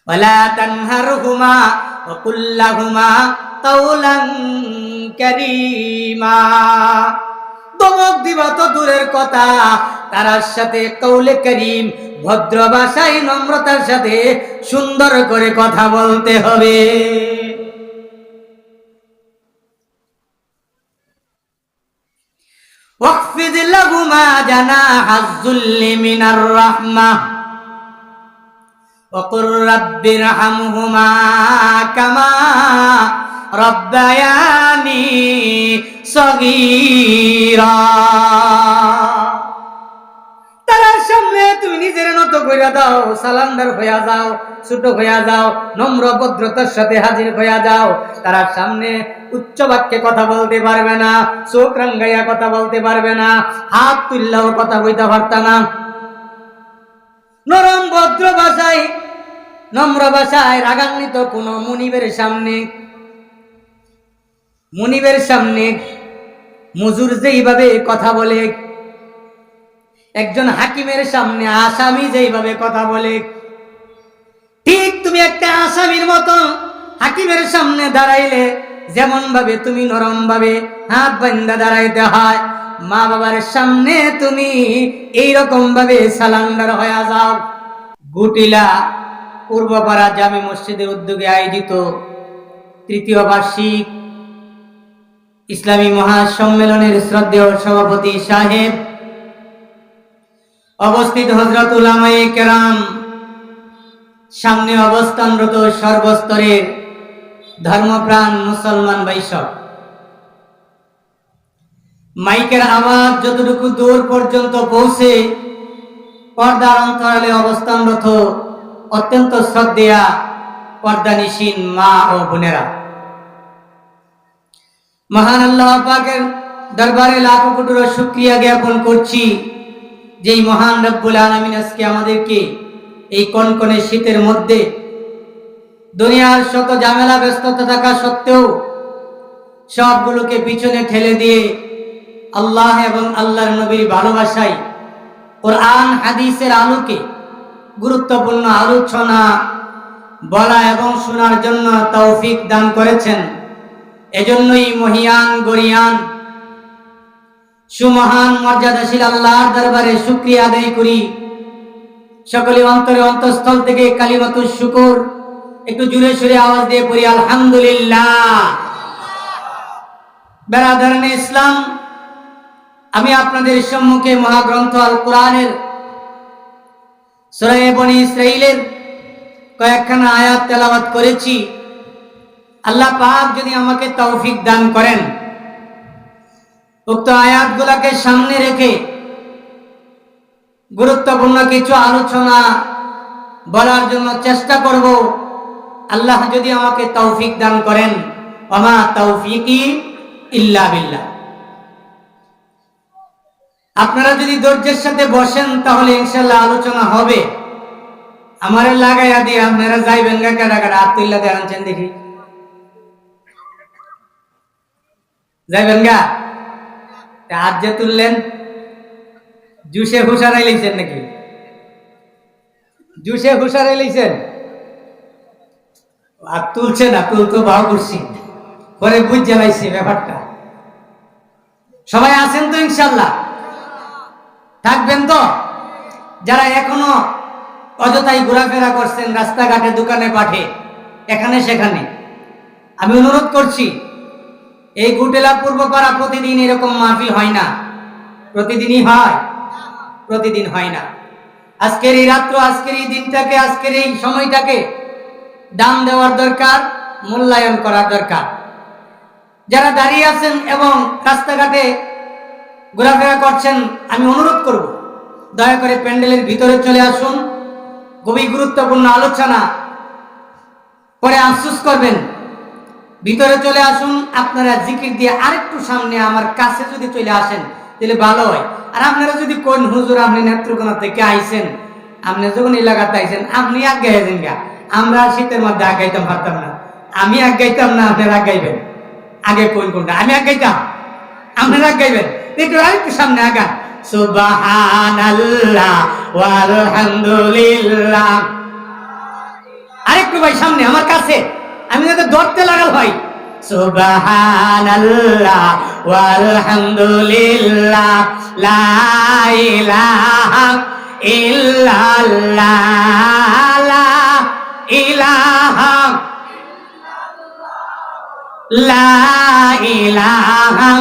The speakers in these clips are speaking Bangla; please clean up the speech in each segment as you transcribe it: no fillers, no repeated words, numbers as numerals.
ওয়ালা তানহারহুমা ওয়া কুল লাহুমা কাওলান কারীমা। ধমক দিবা তো দূরের কথা, তার সাথে কাউলে কারীম, ভদ্র ভাষায় নম্রতার সাথে সুন্দর করে কথা বলতে হবে। ওয়াখফিদ লাহুমা জানাহাজ যুল্লি মিনার রাহমাহ ওয়া কুর রাব্বিরহামহুমা কামা রাব্বায়ানি সগীরা। তার সামনে তুমি নিজের নত কইরা দাও, সালান্ডার হইয়া যাও, ছোট হইয়া যাও, নম্র ভদ্রতার সাথে হাজির হইয়া যাও। তার সামনে উচ্চ বাক্যে কথা বলতে পারবে না, চোখ রাঙ্গাইয়া কথা বলতে পারবে না, হাত তুললেও কথা কইতে পারতা না। নরম ভদ্র ভাষায়, নম্র ভাষায় রাগান্বিত কোন মুনিবের সামনে মজুর যেইভাবে কথা বলে, একজন হাকিমের সামনে আসামি যেইভাবে কথা বলে, ঠিক তুমি একটা আসামির মতো হাকিমের সামনে দাঁড়াইলে যেমন ভাবে তুমি নরম ভাবে হাত বান্ধা দাঁড়াইতে হয়, মা বাবার সামনে তুমি এইরকম ভাবে সালান্ডার হয়ে যাও। গুটিলা পূর্বপাড়া জামে মসজিদের উদ্যোগে আয়োজিত তৃতীয় বার্ষিক ইসলামী মহাসম্মেলনের শ্রদ্ধেয় সভাপতি সাহেব, অবস্থিত হযরত উলামায়ে কেরাম, সামনে অবস্থানরত সর্বস্তরের ধর্মপ্রাণ মুসলমান ভাইসব, মাইকের আওয়াজ যতটুকু দূর পর্যন্ত পৌঁছে পর্দার অন্তরালে অবস্থানরত অত্যন্ত শ্রদ্ধেয়া পর্দানিশীন মা ও বোনেরা, মহান আল্লাহ পাকের দরবারে লাখো কোটি শুকরিয়া জ্ঞাপন করছি যে মহান রব্বুল আলামিন আজকে আমাদেরকে এই কনকনে শীতের মধ্যে দুনিয়ার শত ঝামেলা ব্যস্ততা থাকা সত্ত্বেও সবগুলোকে পিছনে ঠেলে দিয়ে আল্লাহ এবং আল্লাহর নবীর ভালোবাসায় কোরআন হাদিসের আলোকে গুরুত্বপূর্ণ আলোচনা বলা এবং শোনার জন্য তৌফিক দান করেছেন। এজন্যই মহিয়ান গরিয়ান সুমহান মর্যাদাশীল আল্লাহর দরবারে শুকরিয়া আদায় করি। সকলে অন্তরে অন্তঃস্থল থেকে কালিমাতুশ শুকর একটু জোরে সোরে আওয়াজ দিয়ে পড়ি আলহামদুলিল্লাহ। বেরাদারানে ইসলাম, আমি আপনাদের সম্মুখে মহাগ্রন্থ আল কোরআনের সূরা বনী ইসরাঈলের কয়েকখানা আয়াত তেলাওয়াত করেছি। আল্লাহ পাক যদি আমাকে তৌফিক দান করেন, উক্ত আয়াতগুলোকে সামনে রেখে গুরুত্বপূর্ণ কিছু আলোচনা বলার জন্য চেষ্টা করব। আল্লাহ যদি আমাকে তৌফিক দান করেন, ওমা তৌফিকি ইল্লা বিল্লাহ। আপনারা যদি ধৈর্যের সাথে বসেন তাহলে ইনশাআল্লাহ আলোচনা হবে। আমারে লাগাইয়া দিয়ে আপনারা যাইবেন গা কাটা কাটা হাত তুইলা দেখাচ্ছেন দেখি, যাইবেন গা? হাত যে তুললেন জুসে হুসারাই লইছেন নাকি? জুসে হুসারাই লইছেন? আর তুলছে না, তুলতো ভাও করছি পরে বুঝ জ্বালাইছি ব্যাপারটা। সবাই আছেন তো ইনশাআল্লাহ? থাকবেন তো? যারা এখনো অযথাই ঘোরাফেরা করছেন রাস্তাঘাটে, দোকানে পাঠে, এখানে সেখানে, আমি অনুরোধ করছি, এই গুটেলা পূর্বপাড়া প্রতিদিন এরকম মাহফিল হয় না। প্রতিদিনই হয়? প্রতিদিন হয় না। আজকের এই রাত্র, আজকের এই দিনটাকে, আজকের এই সময়টাকে দাম দেওয়ার দরকার, মূল্যায়ন করার দরকার। যারা দাঁড়িয়ে আছেন এবং রাস্তাঘাটে ঘোরাফেরা করছেন, আমি অনুরোধ করব দয়া করে প্যান্ডেলের ভিতরে চলে আসুন। খুবই গুরুত্বপূর্ণ আলোচনা, পরে আফসোস করবেন। ভিতরে চলে আসুন। আপনারা জিকির দিয়ে আরেকটু সামনে আমার কাছে যদি চলে আসেন তাহলে ভালো হয়। আর আপনারা যদি কোন হুজুর আপনি নেত্রকোনা থেকে আইছেন, আপনি যখন এলাকাতে আইছেন আপনি আগাইছেন গা, আমরা শীতের মধ্যে আগাইতাম পারতাম না। আমি আগাইতাম না, আপনারা আগাইবেন। আগে কোনটা? আমি আগাইতাম, আপনারা আগাইবেন। একটু আরেকটু সামনে আগান। সুবহানাল্লাহ ওয়ালহামদুলিল্লাহ। ভাই সামনে আমার কাছে, আমি যাতে ধরতে লাগাল ভাই। সুবহানাল্লাহ ওয়ালহামদুলিল্লাহ লা ইলাহা ইল্লাল্লাহ লা ইলাহা লা ইলাহা।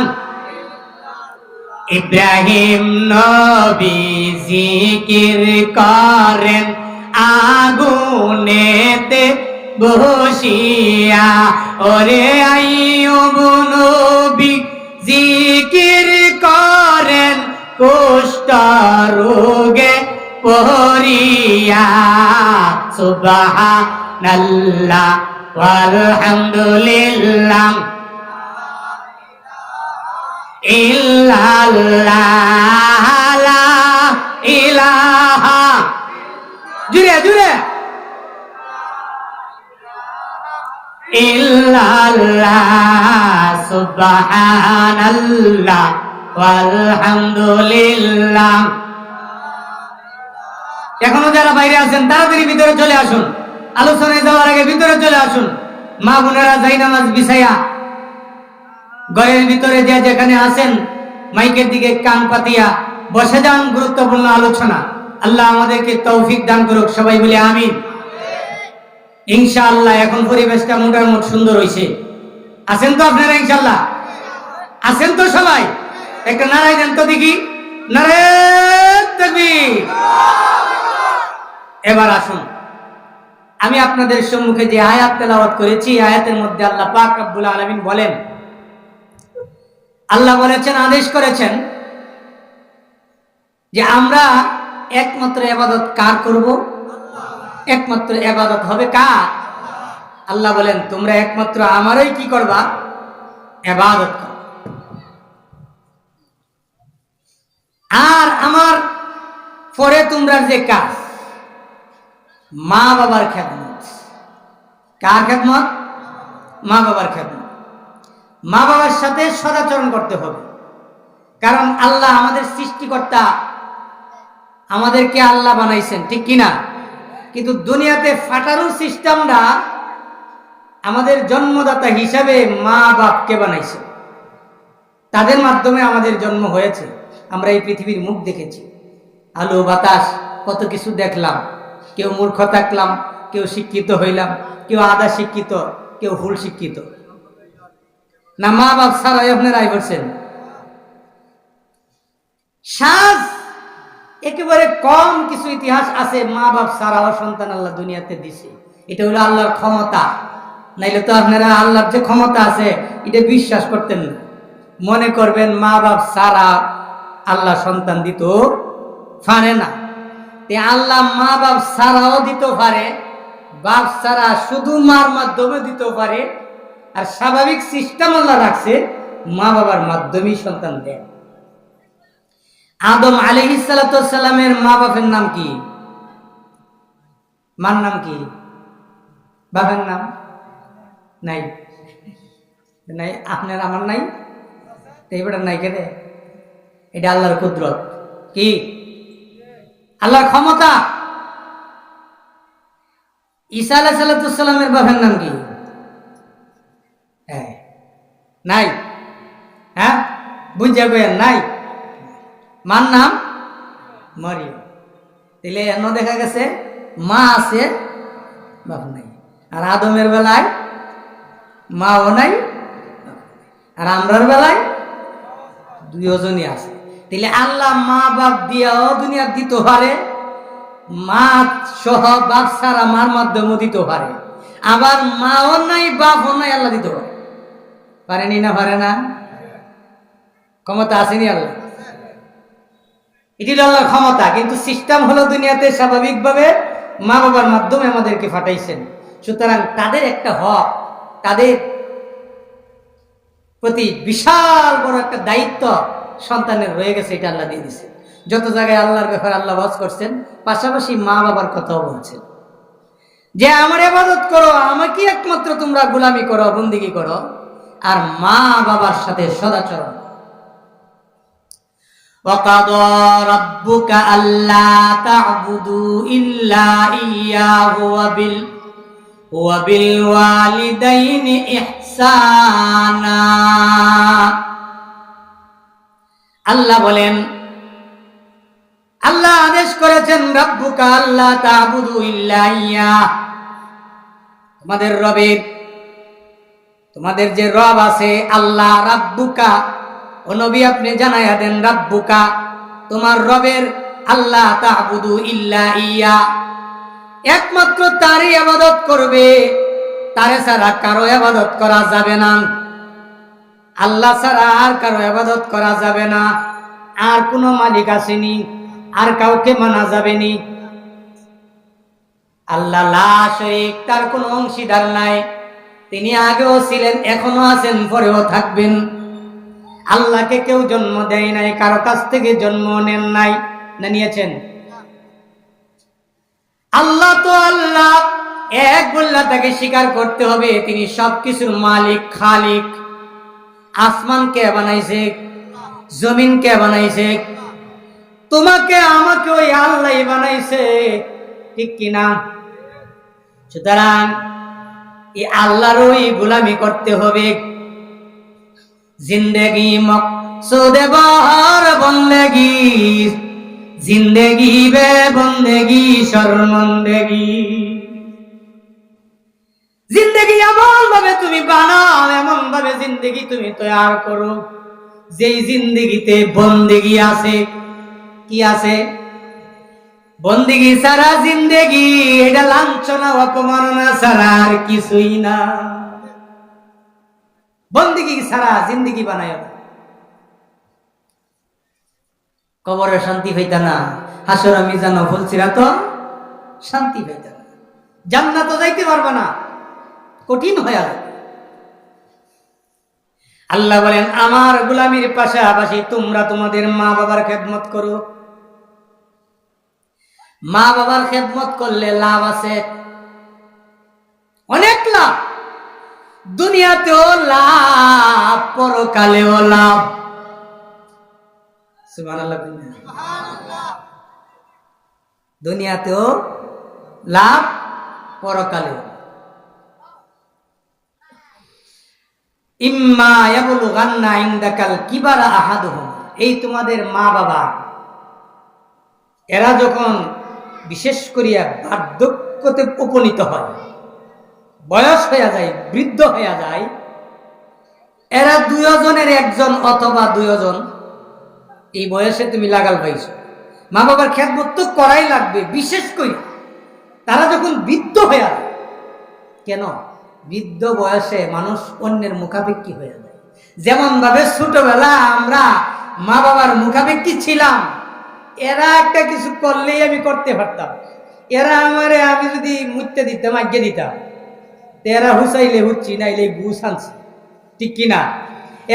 ইব্রাহিম নবী জিকির করেন আগুনেতে বসিয়া, ওরে আইয়ুব নবী জিকির করেন কুষ্ঠ রোগে পড়িয়া। সুবহানাল্লাহ ওয়ালহামদুলিল্লাহ ইল্লাল্লাহ লা ইলাহা, জুড়ে জুড়ে, ইল্লাল্লাহ সুবহানাল্লাহ ওয়ালহামদুলিল্লাহ। এখনো যারা বাইরে আছেন তাড়াতাড়ি ভিতরে চলে আসুন, আলোচনায় যাওয়ার আগে ভিতরে চলে আসুন। মা বোনেরা যাই নামাজ বিছাইয়া ঘরের ভিতরে যে যেখানে আছেন মাইকের দিকে কান পাতিয়া বসে যান, গুরুত্বপূর্ণ আলোচনা। আল্লাহ আমাদেরকে তৌফিক দান করুক, সবাই বলে আমিন। ইনশাআল্লাহ এখন পরিবেশটা মোটামুটি সুন্দর হয়েছে। আছেন তো আপনারা? ইনশাআল্লাহ আছেন তো সবাই? একটা নারায় দেন তো দেখি, নারায়ে তাকবীর। এবার আসুন, আমি আপনাদের সম্মুখে যে আয়াত তেলাওয়াত করেছি, আয়াতের মধ্যে আল্লাহ পাক রব্বুল আলামিন বলেন, আল্লাহ বলেছেন, আদেশ করেছেন যে আমরা একমাত্র ইবাদত কার করব? একমাত্র ইবাদত হবে কার? আল্লাহ বলেন তোমরা একমাত্র আমারই কি করবা? ইবাদত করো। আর আমার পরে তোমরা যে কাজ, মা বাবার খেদমত। কার খেদমত? মা বাবার খেদমত। মা বাবার সাথে সদাচরণ করতে হবে, কারণ আল্লাহ আমাদের সৃষ্টিকর্তা, আমাদেরকে আল্লাহ বানাইছেন, ঠিক কিনা? কিন্তু দুনিয়াতে ফাটানোর সিস্টেমটা আমাদের জন্মদাতা হিসাবে মা বাপকে বানাইছে। তাদের মাধ্যমে আমাদের জন্ম হয়েছে, আমরা এই পৃথিবীর মুখ দেখেছি, আলো বাতাস কত কিছু দেখলাম। কেউ মূর্খ থাকলাম, কেউ শিক্ষিত হইলাম, কেউ আধা শিক্ষিত, কেউ ফুল শিক্ষিত। না মা বাপ ছাড়াই আপনারাই করছেন? সাজ একেবারে কম কিছু ইতিহাস আছে মা বাপ ছাড়াও সন্তান আল্লাহ দুনিয়াতে দিছে। এটা হলো আল্লাহর ক্ষমতা, নাইলে তো আপনারা আল্লাহর যে ক্ষমতা আছে এটা বিশ্বাস করতেন না। মনে করবেন মা বাপ ছাড়া আল্লাহ সন্তান দিত পারে না। আল্লাহ মা বাপ ছাড়াও দিতে পারে, বাপ ছাড়া শুধু মার মাধ্যমে দিতে পারে। আর স্বাভাবিক সিস্টেম আল্লাহ রাখছে মা বাবার মাধ্যমেই সন্তান দেন। আদম আলাইহিস সালামের মা বাপের নাম কি? মার নাম কি? বাবার নাম নাই? নাই আপনার আমার নাই, এইবারটা নাই কেন? এটা আল্লাহর কুদরত, কি আল্লাহর ক্ষমতা। ঈসা আলাইহিস সালামের বাবার নাম কি? নাই? হ্যাঁ বুঝা গেন নাই? মার নাম মরিয়ম। তাহলে এন দেখা গেছে মা আছে বাপ নাই। আর আদমের বেলায় মাও নাই, আর আমরার বেলায় দুইজনই আছে। তাহলে আল্লাহ মা বাপ দিয়াও দুনিয়া দিতে পারে, মা সহ বাপ ছাড়া মার মাধ্যমে দিতে পারে। আবার মাও নাই বাপও নাই, আল্লাহ দিতে পারে। পারেনি না? পারে না? ক্ষমতা আসেনি আল্লাহ? এটি আল্লাহর ক্ষমতা। কিন্তু সিস্টেম হলো দুনিয়াতে স্বাভাবিকভাবে মা বাবার মাধ্যমে আমাদেরকে পাঠাইছেন। সুতরাং তাদের একটা হক, তাদের প্রতি বিশাল বড় একটা দায়িত্ব সন্তানের রয়ে গেছে, এটা আল্লাহ দিয়ে দিচ্ছে। যত জায়গায় আল্লাহর ব্যাপারে আল্লাহ ওয়াজ করছেন, পাশাপাশি মা বাবার কথাও বলছেন যে আমার ইবাদত করো, আমাকে একমাত্র তোমরা গোলামি করো, বন্দেগী করো, আর মা বাবার সাথে সদাচরণ। وَقَضَى رَبُّكَ أَلَّا تَعْبُدُوا إِلَّا إِيَّاهُ ওয়া বিল ওয়ালিদাইনি ইহসানা। আল্লাহ বলেন, আল্লাহ আদেশ করেছেন রাব্বুকা আল্লাহ তা'বুদু ইল্লা ইয়্যাহ, তোমাদের রবের, তোমাদের যে রব আছে আল্লাহ, রাব্বুকা, ও নবী আপনি জানায়া দেন রাব্বুকা, তোমার রবের আল্লাহ তা'বুদু ইল্লা ইয়্যাহ, একমাত্র তারই ইবাদত করবে, তারে ছাড়া কারো ইবাদত করা যাবে না। আল্লাহ ছাড়া আর কারো ইবাদত করা যাবে না। আর কোনো মালিক আসেনি, আর কাউকে মানা যাবে নি। আল্লাহ লা শরীক, তার কোনো অংশীদার নাই। তিনি আগেও ছিলেন, এখনো আছেন, পরেও থাকবেন। আল্লাহকে কেউ জন্ম দেয় নাই, কারো কাছ থেকে জন্ম নেন নাই, না নিয়েছেন? আল্লাহ তো আল্লাহ এক, বললা তাকে স্বীকার করতে হবে তিনি সবকিছুর মালিক, খালিক। আসমান কে বানাইছে? জমিন কে বানাইছে? তোমাকে আমাকে ওই আল্লাহ বানাইছে, ঠিক কিনা? সুতরাং এই আল্লাহর ওই গোলামি করতে হবে। জিন্দেগি মকসুদে বহর বন্দেগি, জিন্দেগি বে বন্দেগি শর্মন্দেগি। জিন্দেগি এমন ভাবে তুমি বানাও, এমন ভাবে জিন্দেগি তুমি তৈরি করো, যেই জিন্দেগিতে বন্দেগি আছে। কি আছে? বন্দেগি ছাড়া জিন্দেগি, এটা লাঞ্ছনা অপমাননা ছাড়া আর কিছুই না। বন্দেগি ছাড়া জিন্দেগি বানায়, কবরে শান্তি পাইতা না, হাসরে মিজানে ফুলসিরাত শান্তি পাইতা না, জান্নাতে যাইতে পারবা না, কঠিন হয়ে যাবে। আল্লাহ বলেন, আমার গোলামির পাশাপাশি তোমরা তোমাদের মা বাবার খেদমত করো। মা বাবার খেদমত করলে লাভ আছে, অনেক লাভ। দুনিয়াতেও লাভ, পরকালেও লাভ। সুবহানাল্লাহ। দুনিয়াতেও লাভ, পরকালেও। ইম্মা ইয়াবলুগান্না ইনদাকাল কিবারা আহাদুহুম, এই তোমাদের মা বাবা, এরা যখন বিশেষ করিয়া বার্ধক্যতে উপনীত হয়, বয়স হয়ে যায়, বৃদ্ধ হয়ে যায়, এরা দুজনের একজন অথবা দুজন, এই বয়সে তুমি লাগাল পাইছো, মা বাবার খেদমত তো করাই লাগবে। বিশেষ করে তারা যখন বৃদ্ধ হয়ে যায়, কেন? বৃদ্ধ বয়সে মানুষ অন্যের মুখাপেক্ষী হয়ে যায়। যেমন ভাবে ছোটবেলা আমরা মা বাবার মুখাপেক্ষী ছিলাম, এরা একটা কিছু করলেই আমি করতে পারতাম, এরা আমারে, আমি যদি মুইতে দিতাম, আজ্ঞে দিতাম, এরা হুসাইলে হুচ্ছি, নাইলে ঘুষ আনছি, ঠিক কিনা?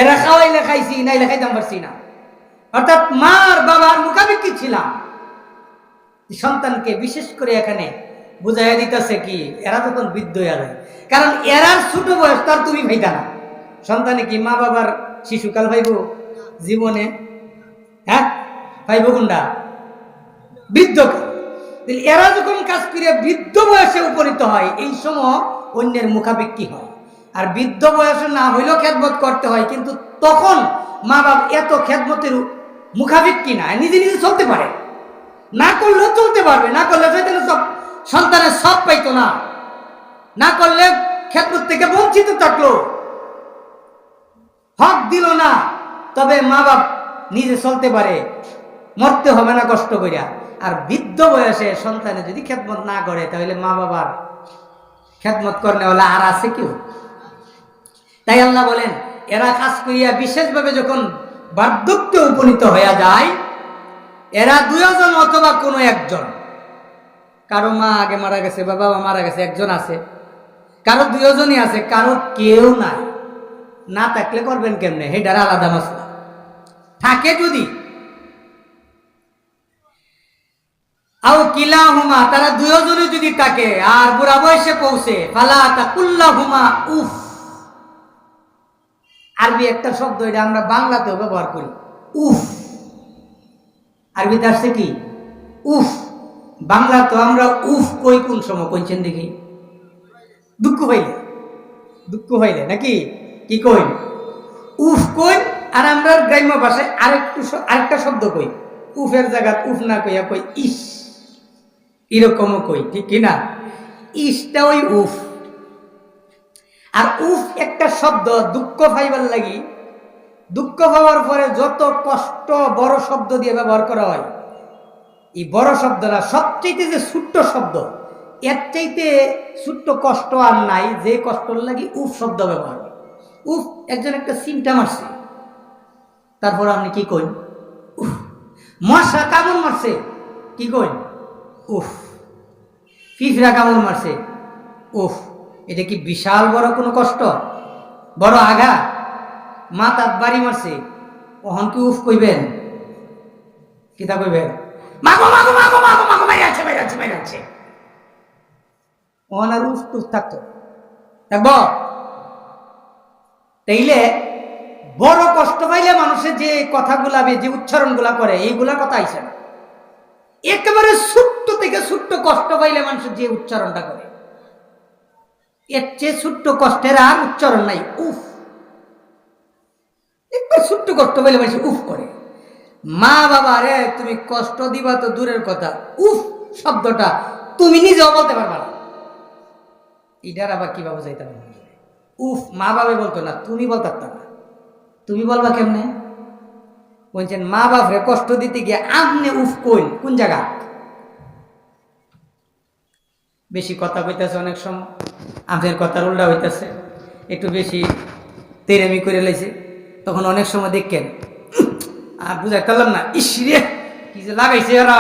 এরা খাওয়াইলে খাইছি, নাইলে খাইতাম পারছি না। অর্থাৎ মার বাবার মুখাপেক্ষী ছিলাম। সন্তানকে বিশেষ করে এখানে বুঝাইয়া দিতেছে কি, এরা তখন বৃদ্ধ হয়ে যায়, কারণ এরার ছোট বয়স তার তুমি ভাইতা না। সন্তানে কি মা বাবার শিশুকাল ভাইব জীবনে? হ্যাঁ, ভাইব কোনটা? বৃদ্ধকাল। এরা যখন কাজ করে বৃদ্ধ বয়সে উপনীত হয়, এই সময় অন্যের মুখাপেক্ষী হয়। আর বৃদ্ধ বয়সে না হইলেও খেদমত করতে হয়, কিন্তু তখন মা বাপ এত খেদমতের মুখাপেক্ষী না, নিজে নিজে চলতে পারে, না করলেও চলতে পারবে, না করলে সব সন্তানের সব পাইতো না, না করলে খেদমত থেকে বঞ্চিত থাকলো, হক দিল না। তবে মা বাপ নিজে চলতে পারে, মরতে হবে না কষ্ট করিয়া। আর বৃদ্ধ বয়সে সন্তানে যদি খেদমত না করে, তাহলে মা বাবার খেদমত করলে হলে আর আছে কেউ? তাই আল্লাহ বলেন, এরা কাজ করিয়া বিশেষভাবে যখন বার্ধক্যে উপনীত হয়ে যায়, এরা দুজন অথবা কোনো একজন, কারো মা আগে মারা গেছে, বাবা মারা গেছে, একজন আছে, কারো দুজনই আছে, কারো কেউ নাই। না থাকলে করবেন কেমনে? হেটার আলাদা মশলা। থাকে যদি আও কিলাহুমা, তারা দুজনে যদি থাকে আর বুড়া বয়সে পৌঁছে, ফালা তাকুল্লাহুমা উফ। আরবি একটা শব্দ, এটা আমরা বাংলাতেও ব্যবহার করি, উফ। আরবিতে আসছে কি? উফ। বাংলা তো আমরা উফ কই কোন সময়? কইছেন দেখি, দুঃখ হইলে নাকি কি কই উফ কই। আর আমরা গ্রাম্য ভাষায় আরেকটা শব্দ কই, উফের জায়গা উফ না কইয়া কই ইস, এরকমও কই, ঠিক কিনা? ইসটা ওই উফ। আর উফ একটা শব্দ দুঃখ পাইবার লাগি, দুঃখ পাওয়ার পরে যত কষ্ট বড় শব্দ দিয়ে ব্যবহার করা হয়, এই বড় শব্দটা সবচেয়ে যে ছোট্ট শব্দ, এর চাইতে ছোট্ট কষ্ট আর নাই যে কষ্টর লাগি উফ শব্দ ব্যবহার। উফ, একজন একটা সিমটা মারছে, তারপর আপনি কি কইন? উফ। মশা কামড় মারছে, কি কইন? উফ। পিঁপড়া কামড় মারছে, উফ। এটা কি বিশাল বড় কোনো কষ্ট, বড় আঘাত? মাথার বাড়ি মারছে, ওহন কি উফ কইবেন? কিতা কইবেন? মাগো মাগো মাগো মাগো মাগো মাইরে আছে। ওহন আর উফ টুফ থাকতো থাকবো? তাইলে বড় কষ্ট পাইলে মানুষের যে কথাগুলা, যে উচ্চারণগুলা করে, এইগুলা কথা আইসে না। একেবারে ছোট্ট থেকে ছোট্ট কষ্ট পাইলে মানুষের যে উচ্চারণটা করে, এর চেয়ে ছোট্ট কষ্টের আর উচ্চারণ নাই, উফ। একবার ছোট্ট কষ্ট পাইলে মানুষ উফ করে। মা বাবা রে তুমি কষ্ট দিবা তো দূরের কথা, উফ শব্দটা তুমি নিজেও বলতে পারবা না। এটার আবার কিভাবে যাইতে পারবে? উফ মা বাবা বলতো না, তুমি বলতে পারতা না। তুমি বলবা কেমনে? বলছেন মা বাপরে কষ্ট দিতে গিয়ে আমনে উফ কইন কোন জায়গা? বেশি কথা কইতেছে, অনেক সময় আপনার কথার উল্টা হইতেছে, একটু বেশি তেরেমি করে লাইছে, তখন অনেক সময় দেখেন আর বুঝাই পারলাম না, ইস রে কি যে লাগাইছে এরা।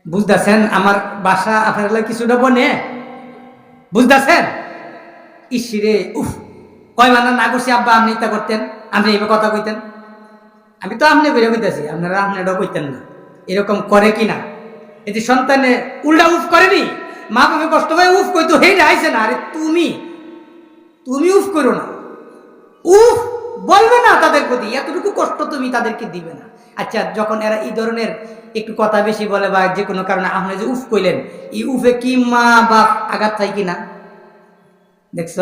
বুঝতেছেন আমার বাসা আপনার কিছুটা বনে, বুঝতেছেন? ইস রে উফ, কয় মানা না করছি আব্বা, আপনি তা করতেন, আপনি এইভাবে কথা কইতেন, আমি তো আপনি বেরো কইতেছি, আপনারা আপনারাও কইতেন না। এরকম করে কিনা? এটি সন্তানে উল্টা উফ করেনি, মা বাবা কষ্ট পায় উফ কইতো, হেইটা আইছে না। আরে তুমি উফ করো না, উফ বলবে না তাদের প্রতি, এতটুকু কষ্ট তুমি তাদেরকে দিবে না। আচ্ছা, যখন এরা এই ধরনের একটু কথা বেশি বলে বা যে কোনো কারণে আপনি যে উফ কইলেন, এই উফে কি মা বাপ আঘাত চাই কিনা? দেখছ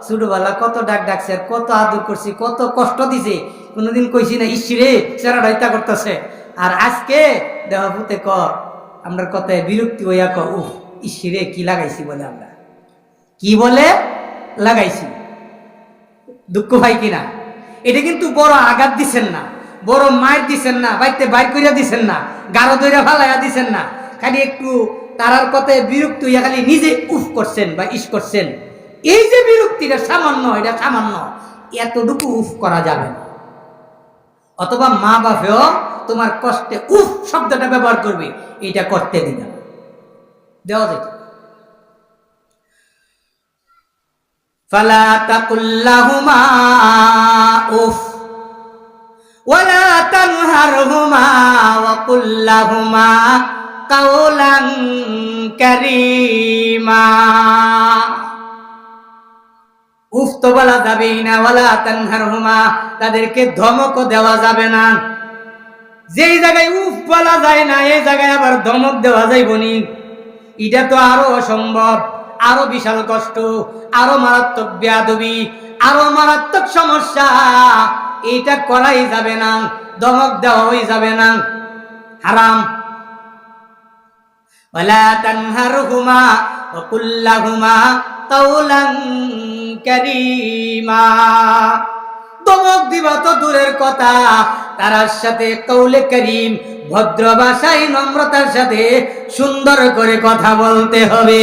ছোটবেলা কত ডাকছে, কত আদর করছি, কত কষ্ট দিছে, কোনোদিন কইছি না ইসরে চেরা ডাইতা করতেছে। আর আজকে দেহ পুতে আমরা কথায় বিরক্তি হইয়া উফ ইসরে কি লাগাইছি বলে, আমরা কি বলে লাগাইছি, দুঃখ ভাই কিনা? এটা কিন্তু বড় আঘাত দিছেন না, বড় মায়ের দিছেন না, বাইতে বাইর করিয়া দিছেন না, গাঢ় দইরা ফালাইয়া দিছেন না, খালি একটু তারার কথায় বিরক্তি হইয়া খালি নিজে উফ করছেন বা ইস করছেন। এই যে বিরক্তিটা সামান্য, এটা সামান্য, এতটুকু উফ করা যাবে না। অথবা মা বাপেও তোমার কষ্টে উফ শব্দটা ব্যবহার করবে, এটা করতে দিবে না, দেওয়া যেত। ফালা তাকুল্লাহুমা উফ ওয়ালা তানহারহুমা ওয়া কুল্লাহুমা কাওলান কারীমা। উফ তো বলা যাবেই না, ওয়ালা তানহারহুমা, তাদেরকে ধমকও দেওয়া যাবে না। যেই জায়গায় উফ বলা যায় না, এই জায়গায় আবার ধমক দেওয়া যাইবনি, এটা তো আরো অসম্ভব, আরো বিশাল কষ্ট, আরো মারাত্মক বেয়াদবি, আরো মারাত্মক সমস্যা। এটা করাই যাবে না, ধমক দেওয়াই যাবে না, হারাম। ওয়ালা তানহারহুমা ওয়া কুল্লাহুমা কাওলান কারীমা। ধমক দিবা তো দূরের কথা, তার সাথে কাউলে কারীম, ভদ্র ভাষায় নম্রতার সাথে সুন্দর করে কথা বলতে হবে।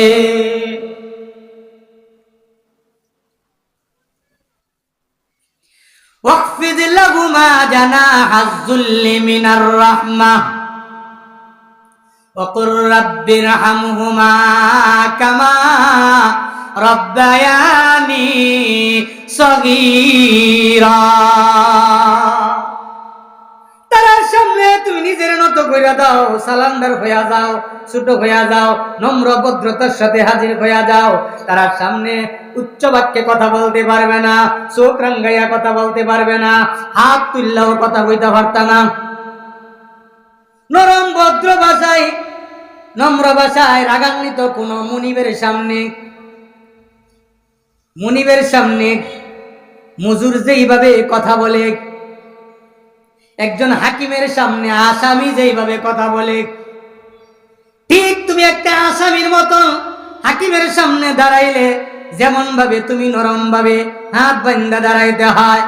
ওয়াকফিদ লাহুমা জানাহাজ যুল্লি মিনার রাহমাহ ওয়া কুর রাব্বিরহামহুমা কামা রাব্বায়ানি সগীরা। তার সামনে তুমি নিজের নত কইরা দাও, সালান্ডার হইয়া যাও, ছোট হইয়া যাও, নম্র ভদ্রতার সাথে হাজির হইয়া যাও। তার সামনে উচ্চ বাক্যে কথা বলতে পারবে না, চোখ রাঙ্গাইয়া কথা বলতে পারবে না, হাত তুললেও কথা কইতে পারতা না। নরম ভদ্র ভাষায় নম্র ভাষায় রাগান্বিত কোন মুনিবের সামনে মজুর যেইভাবে কথা বলে, একজন হাকিমের সামনে আসামি যেইভাবে কথা বলে, ঠিক তুমি একটা আসামির মতো হাকিমের সামনে দাঁড়াইলে যেমন ভাবে তুমি নরম ভাবে হাত বান্ধা দাঁড়াইতে হয়,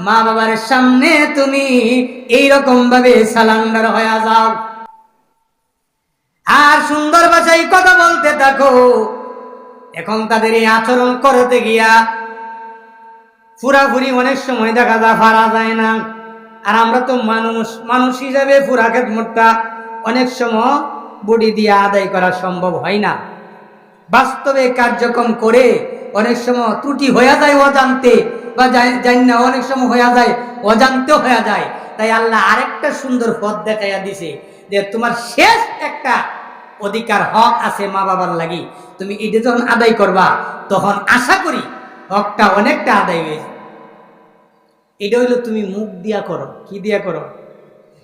মা বাবার সামনে তুমি এইরকম ভাবে সালান্ডার হয়ে যাও আর সুন্দর ভাষায় কথা বলতে থাকো। এখন তাদের এই আচরণ করতে গিয়া পুরাপুরি অনেক সময় দেখা যায় পারা যায় না। আর আমরা তো মানুষ হিসাবে পুরা খেদমতটা অনেক সময় বডি দিয়ে আদায় করা সম্ভব হয় না। বাস্তবে কার্যক্রম করে অনেক সময় ত্রুটি হয়ে যায় অজান্তে, বা জানি না অনেক সময় হয়ে যায় অজান্তে হয়ে যায়। তাই আল্লাহ আরেকটা সুন্দর পথ দেখাইয়া দিছে যে তোমার শেষ একটা অধিকার হক আছে মা বাবার লাগি, তুমি এটা যখন আদায় করবা তখন আশা করি হকটা অনেকটা আদায় হয়েছে। এটা হইলো তুমি মুখ দিয়া করো, কি দিয়া করো,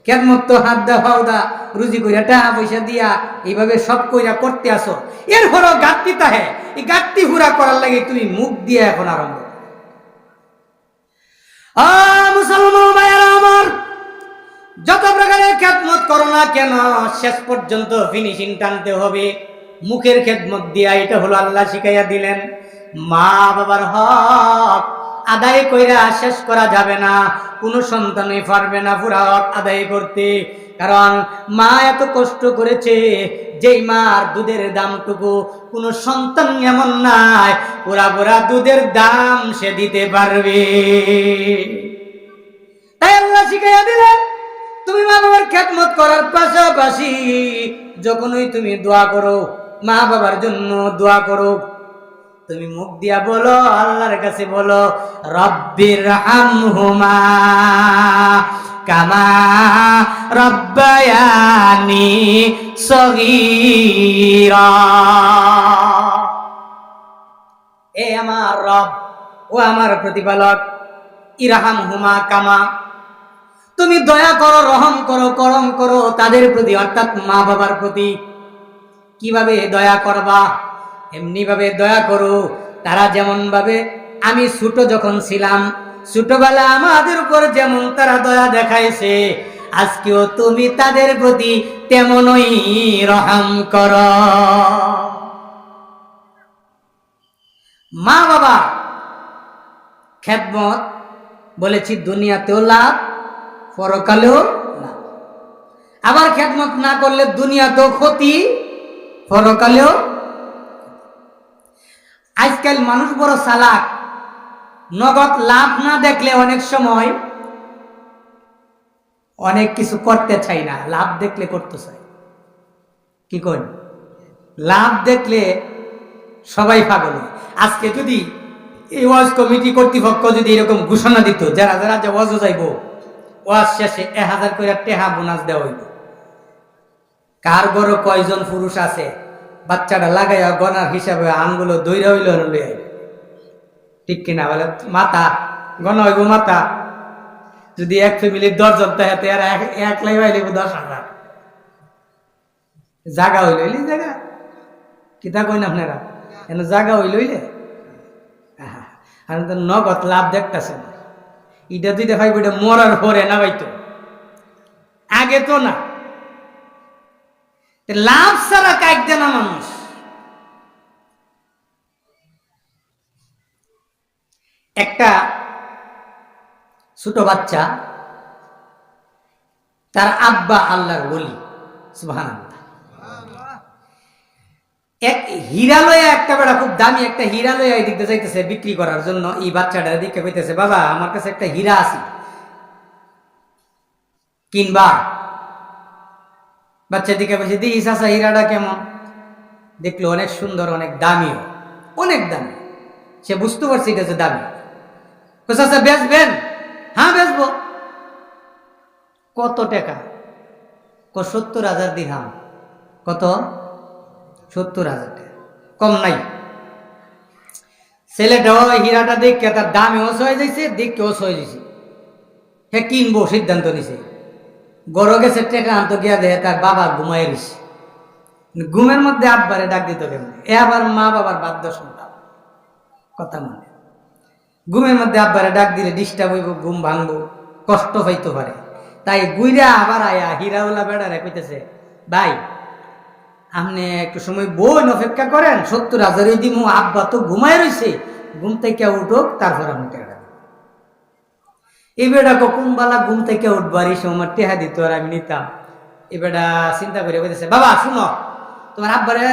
খেদমত তো হাত দা পাও দা রুজি কইরা টাকা পয়সা দিয়া এইভাবে সব কইরা করতে আসো, এরপরও ঘাটতি তাহে এই ঘাটতি পুরা করার লাগে তুমি মুখ দিয়া এখন আরম্ভ। মুসলমান ভাইয়েরা আমার, যত প্রকারের খেদমত করো না কেন শেষ পর্যন্ত ফিনিশিং টানতে হবে মুখের খেদমত দিয়া। এটা হলো আল্লাহ শিখাইয়া দিলেন। মা বাবার হক আদায় কইরা শেষ করা যাবে না, কোনো সন্তানই পারবে না পুরা হক আদায় করতে। কারণ মা এত কষ্ট করেছে, যেই মার দুধের দামটুকু কোনো সন্তান এমন নাই পুরা পুরা দুধের দাম সে দিতে পারবে। তাই আল্লাহ শিখাইয়া দিলেন তুমি মা বাবার খেদমত করার পাশাপাশি যখনই তুমি দোয়া করো, মা বাবার জন্য দোয়া করো, তুমি মুখ দিয়া বলো, আল্লাহর কাছে বলো, রব্বির হামহুমা কামা রব্বায়ানি সগীরা। এ আমার রব, ও আমার প্রতিপালক, ইরহামহুমা কামা, তুমি দয়া করো, রহম করো, করম করো তাদের প্রতি, অর্থাৎ মা বাবার প্রতি। কিভাবে দয়া করবা? এমনি ভাবে দয়া করো তারা যেমন ভাবে আমি ছোট যখন ছিলাম, ছোটবেলা আমাদের উপর যেমন তারা দয়া দেখাইছে, আজকেও তুমি তাদের প্রতি তেমনই রহম করো। মা বাবা খেদমত বলেছি দুনিয়াতেও লাভ, পরকালেও লাভ। আবার খেদমত না করলে দুনিয়াতেও ক্ষতি, পরকালেও। আজকাল মানুষ বড় চালাক, নগদ লাভ না দেখলে অনেক সময় অনেক কিছু করতে চাই না, লাভ দেখলে করতে চাই। কি করেন? লাভ দেখলে সবাই পাগল। আজকে যদি এই ওয়াজ কমিটি কর্তৃপক্ষ যদি এরকম ঘোষণা দিত, যারা যারা যে ওয়াজও যাইব, ওয়াজ শেষে 1000 করে টেহা বোনাস দেওয়া হইব। কার ঘরে কয়জন পুরুষ আছে বাচ্চাটা লাগাইয়া গনার হিসাবে আঙ্গুলো দইরা হইল লইয়া, ঠিক কিনা বলে? মাথা গনা হইব, মাথা যদি এক ফ্যামিলির 10 জন থাকে আর একলাই হইলে 10,000 জাগা হইল জায়গা কিতা কই না আপনারা, এন জাগা হইলে আর নগদ লাভ দেখতেছেন। এটা দুইটা ভাই বইটা মরার পরে না ভাইতো, আগে তো না। লাভ ছাড়া কাটবে না মানুষ। একটা ছোট বাচ্চা, তার আব্বা আল্লাহর ওলি, সুবহানাল্লাহ। এক হীরা লইয়া, একটা বেড়া খুব দামি একটা হীরা লইয়া এই দিকতে যাইতেছে বিক্রি করার জন্য। এই বাচ্চাটার দিকে কইতেছে, বাবা আমার কাছে একটা হীরা আছে, কিনবা? বাচ্চার দিকে বলছে, দিই চাচা হীরাটা কেমন? দেখলো অনেক সুন্দর, অনেক দামিও, অনেক দামি। সে বুঝতে পারছে এটা যে দামি। চাচা বেচবেন? হ্যাঁ বেচবো। কত টাকা? 70,000 দিরহাম। কত? 70,000 টাকা, কম নাই। ছেলেটাও হীরাটা দেখে তার দামেও সয়ে যাইছে, দেখকেও সয়ে যাইছে। হে কিনবো সিদ্ধান্ত নিছে। গড় গেছে টাকা আনতো গিয়া দেয় তার বাবা ঘুমাই রয়েছে। ঘুমের মধ্যে আব্বারে ডাক দিত কেমন, এ আবার মা বাবার বাধ্য সন্তান, কথা মানে ঘুমের মধ্যে আব্বারে ডাক দিলে ডিস্টার্ব হইব, ঘুম ভাঙবো, কষ্ট হইতে পারে। তাই গুইরা আবার আয়া হীরাওয়ালা বেড়ারে কইতেছে, ভাই আপনি একটু সময় বোন অপেক্ষা করেন, 70,000 দিমু, আব্বা তো ঘুমায় রয়েছে, ঘুম থেকে উঠুক তারপর আমি টেহা দেব। এই বেটা কখন বালা ঘুম থেকে উঠবার এই সময় টেহা দিত আর আমি নিতাম। এই বেটা চিন্তা করে বলতেছে, বাবা শুনো, তোমার আব্বারে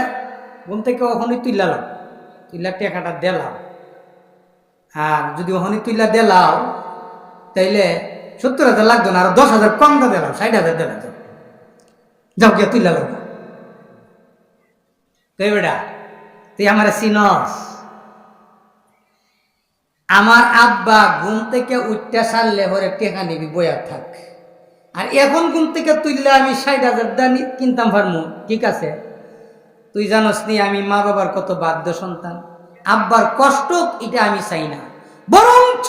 ঘুম থেকে ওখানে তুইলাম, তুইলা টেকাটা দিলাম, আর যদি ওখানে তুইলা দিলাও তাইলে 70,000 লাগতো না, আর 10,000 কম দা দিলাম, 60,000 দিলাম, যাও গিয়া তুইলা লাগবে। তুই বেটা তুই আমার চিনস, আমার আব্বা ঘুম থেকে উঠতে সারলে পরে টেকা নিবি, বইয়া থাক, আর এখন ঘুম থেকে তুললে আমি 60,000 দানি কিনতাম পারমু, ঠিক আছে? তুই জানস নি আমি মা বাবার কত বাধ্য সন্তান, আব্বার কষ্ট এটা আমি চাই না, বরঞ্চ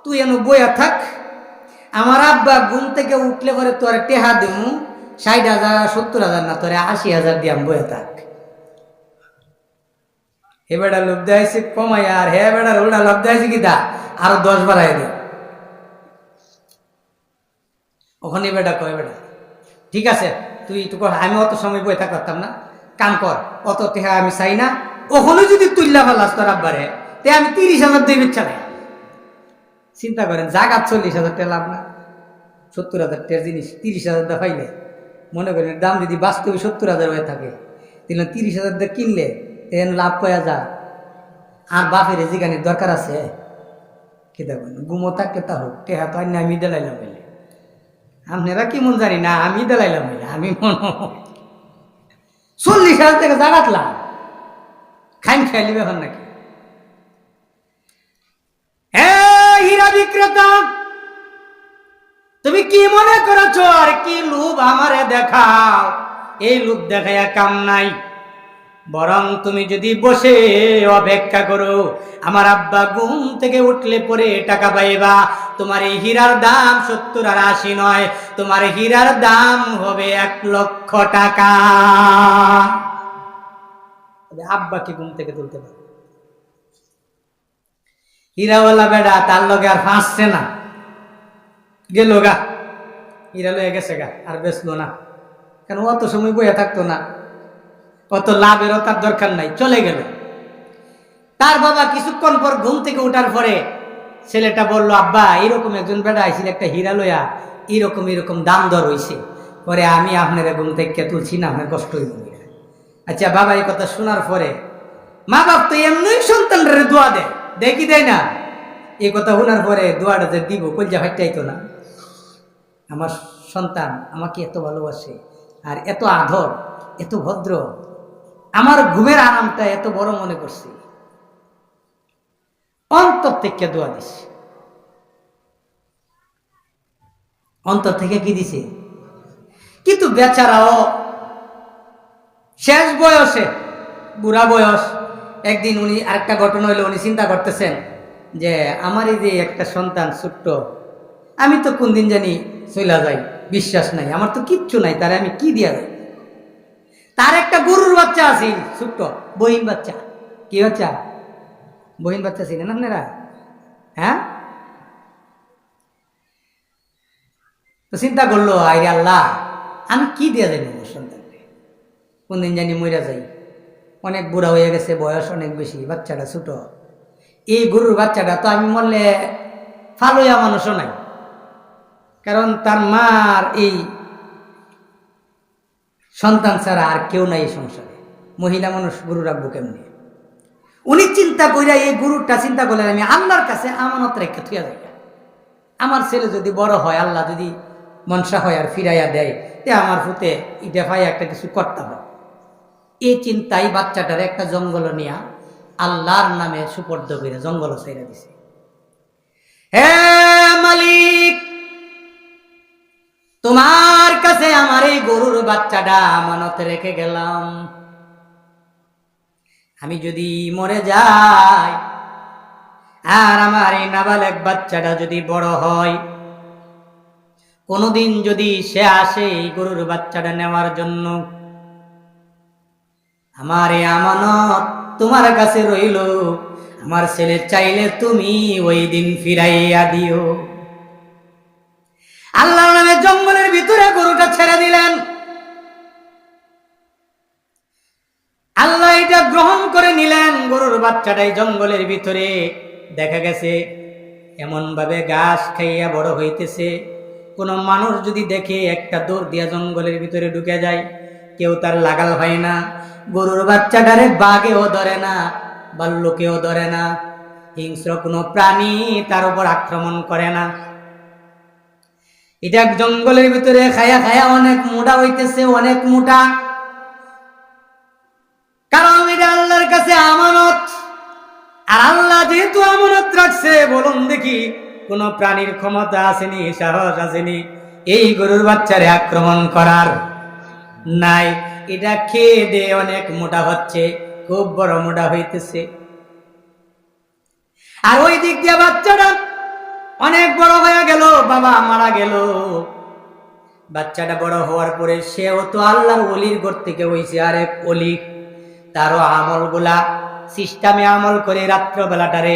তুই এনে বইয়া থাক, আমার আব্বা ঘুম থেকে উঠলে পরে তোর টেহা দেবো 60,000 70,000 না, তোরে 80,000 দিয়াম, বইয়া থাক। হে বেটা লোভ দেয়াইছে কমাই, আর হে বেটার ওটা লোভ দেয়াইছে কি দা আরো 10 বাড়াই দে। ওখানে বেটা কয়, বেটা ঠিক আছে তুই একটু কর, আমি অত সময় বই থাকতে পারতাম না, কাম কর, অত টেহা আমি চাই না, ওখানে যদি তুললা ফেলাস তোর আব্বারে তে আমি 30,000 দিই ইচ্ছা নাই। চিন্তা করেন, জাগাত 40,000 টাকা লাভ না, 70,000 টাকার জিনিস 30,000 টাকা পাইলে, মনে করেন দাম যদি বাস্তবে 70,000 হয়ে থাকে, তাহলে 30,000 টাকা কিনলে এন লাভ কয়া যা। আর বাপের যেখানে দরকার আছে কি দেখবেন, গুমো থাকতে তা হোক, টেহা তো আমি দেলাইলাম বলে, আপনারা কি মন জানি না, আমি দেলাইলাম বলে, আমি মন 40,000 টাকা জাগাতলাম, খাইম খেয়ালি ব্যাপার নাকি? হীরা বিক্রেতা, তুমি কি মনে করেছ আর কি লোভ আমারে দেখাও? এই লোভ দেখাইয়া কাম নাই, বরং তুমি যদি বসে অপেক্ষা করো, আমার আব্বা ঘুম থেকে উঠলে পরে টাকা পাইবা। তোমার এই হীরার দাম 70 আর 80 নয়, তোমার হীরার দাম হবে 1,00,000 টাকা। আব্বাকে ঘুম থেকে তুলতে পারে? হীরাওয়ালা বেড়া তার লগে আর ফাঁসছে না, গেল গা, হীরা লয়ে গেছে গা, আর বেচলো না, কেন অত সময় বইয়া থাকতো না, অত লাভেরও তার দরকার নাই, চলে গেল। তার বাবা কিছুক্ষণ পর ঘুম থেকে উঠার পরে ছেলেটা বলল, আব্বা এরকম একজন বেড়া আইছিল একটা হীরা লইয়া, এরকম দাম দর হইছে, পরে আমি আপনার ঘুম থেকে তুলছি না, আপনার কষ্ট হইব। আচ্ছা বাবা এই কথা শোনার পরে, মা বাপ তো এমনি সন্তানরা দোয়া দেয়, দেখি দেয় না? এই কথা শোনার পরে দোয়াটা যে দিব, কলজা ফাইটাইতো না? আমার সন্তান আমাকে এত ভালোবাসে, আর এত আদর, এত ভদ্র, আমার ঘুমের আরামটা এত বড় মনে করছি, অন্তর থেকে দোয়া দিছে। অন্তর থেকে কি দিছে? কিন্তু বেচারাও শেষ বয়সে, বুড়া বয়স, একদিন উনি আরেকটা ঘটনা হইলো, উনি চিন্তা করতেছেন যে আমার এই যে একটা সন্তান ছোট্ট, আমি তো কোন দিন জানি চইলা যাই, বিশ্বাস নাই, আমার তো কিচ্ছু নাই, তারে আমি কি দিয়া যাই? তার একটা গরুর বাচ্চা আছে ছোট্ট, বহিন বাচ্চা। কি বাচ্চা? বহিন বাচ্চা ছিলেন আপনারা? হ্যাঁ, তো চিন্তা করলো, আইরে আল্লাহ আমি কি দিয়া যাই আমার সন্তানকে, কোন দিন জানি মইরা যাই, অনেক বুড়া হয়ে গেছে, বয়স অনেক বেশি, বাচ্চাটা ছোট, এই গরুর বাচ্চাটা তো আমি মরলে ফালইয়া মানুষও নাই, কারণ তার মার এই সন্তান ছাড়া আর কেউ নাই এই সংসারে, মহিলা মানুষ গরু রাখবো কেমনি? উনি চিন্তা কইরা এই গরুটা চিন্তা করলেন, আমি আল্লাহর কাছে আমানত রেখে থুয়া যাই, আমার ছেলে যদি বড় হয়, আল্লাহ যদি মনসা হয় আর ফিরাইয়া দেয়, তে আমার ফুতে ইটা ভাই একটা কিছু করতে হবে। এই চিন্তাই বাচ্চাটার একটা জঙ্গল নিয়া আল্লাহর নামে সুপর্দ করে জঙ্গল ছেড়ে দিছে। হে মালিক, তোমার কাছে আমার এই গরুর বাচ্চাটা আমানত রেখে গেলাম, আমি যদি মরে যাই আর আমার এই নাবালেক বাচ্চাটা যদি বড় হয়, কোনোদিন যদি সে আসে এই গরুর বাচ্চাটা নেওয়ার জন্য, আমার এই আমানত তোমার কাছে রইল, আমার ছেলে চাইলে তুমি ওই দিন ফিরাইয়া দিও। আল্লাহর নামে জঙ্গলের ভিতরে গরুটা ছেড়ে দিলেন। আল্লাহ এটা গ্রহণ করে নিলেন। গরুর বাচ্চাটাই জঙ্গলের ভিতরে দেখা গেছে এমন ভাবে ঘাস খাইয়া বড় হইতেছে, কোন মানুষ যদি দেখে একটা দৌড় দিয়া জঙ্গলের ভিতরে ঢুকে যায়, কেউ তার লাগাল হয় না। গরুর বাচ্চাটারে বাঘেও ধরে না, ভাল্লুকেও ধরে না, হিংস্র কোনো প্রাণী তার উপর আক্রমণ করে না। এটা জঙ্গলের ভিতরে খায়া খায়া অনেক মোটা হইতেছে, অনেক মোটা। কারণ এটা আল্লাহর কাছে আমানত। আর আল্লাহ যেহেতু আমানত রাখছে, বলুন দেখি কোন প্রাণীর ক্ষমতা আসেনি, সাহস আসেনি এই গরুর বাচ্চারে আক্রমণ করার? নাই। এটা খেয়ে দিয়ে অনেক মোটা হচ্ছে, খুব বড় মোটা হইতেছে। আর ওই দিক দিয়ে বাচ্চাটা অনেক বড় হয়ে গেল, বাবা মারা গেল। বাচ্চাটা বড় হওয়ার পরে সেও তো আল্লাহর ওলির ঘর থেকে হইছে, আরেক ওলি। তারও আমলগুলা সিস্টেমে আমল করে রাত্রবেলাটারে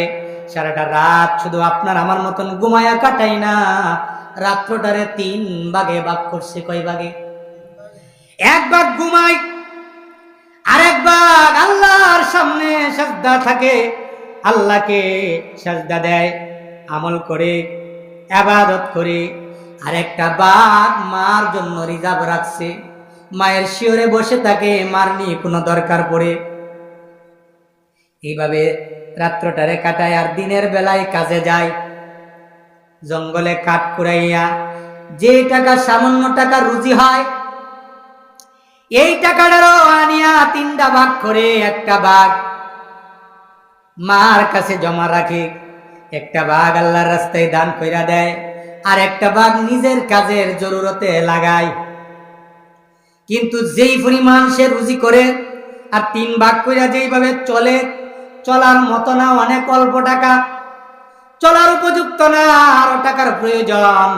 সারাটা রাত শুধু আপনার আমার মতন ঘুমায়া কাটাই না, রাত্রটারে 3 ভাগে ভাগ করছে। কয় ভাগে? এক ভাগ ঘুমাই, আরেক ভাগ আল্লাহর সামনে সাজদা থাকে, আল্লাহকে সাজদা দেয়, আমল করে, ইবাদত করে। আরেকটা ভাগ মার জন্য রিজার্ভ রাখছে, মায়ের শিওরে বসে থাকে, মার নিয়ে কোনো দরকার পড়ে। এইভাবে রাত্রটারে কাটায়। আর দিনের বেলায় কাজে যায়, জঙ্গলে কাঠ কুড়াইয়া যে টাকা, সামান্য টাকা রুজি হয়, এই টাকাটারও আনিয়া 3টা ভাগ করে একটা ভাগ মার কাছে জমা রাখে, একটা ভাগ আল্লাহর রাস্তায় দান কইরা দেয়, আর একটা ভাগ নিজের কাজের জরুরতে লাগায়। কিন্তু যেই পরিমাণ সে রুজি করে আর 3 ভাগ কইরা যেইভাবে চলে, চলার মতো না, অনেক অল্প টাকা, চলার উপযুক্ত না, আরো টাকার প্রয়োজন,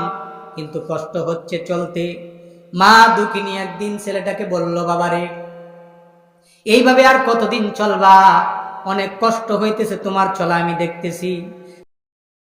কিন্তু কষ্ট হচ্ছে চলতে। মা দুঃখিনী একদিন ছেলেটাকে বলল, বাবারে এইভাবে আর কতদিন চলবা? অনেক কষ্ট হইতেছে তোমার চলা, আমি দেখতেছি।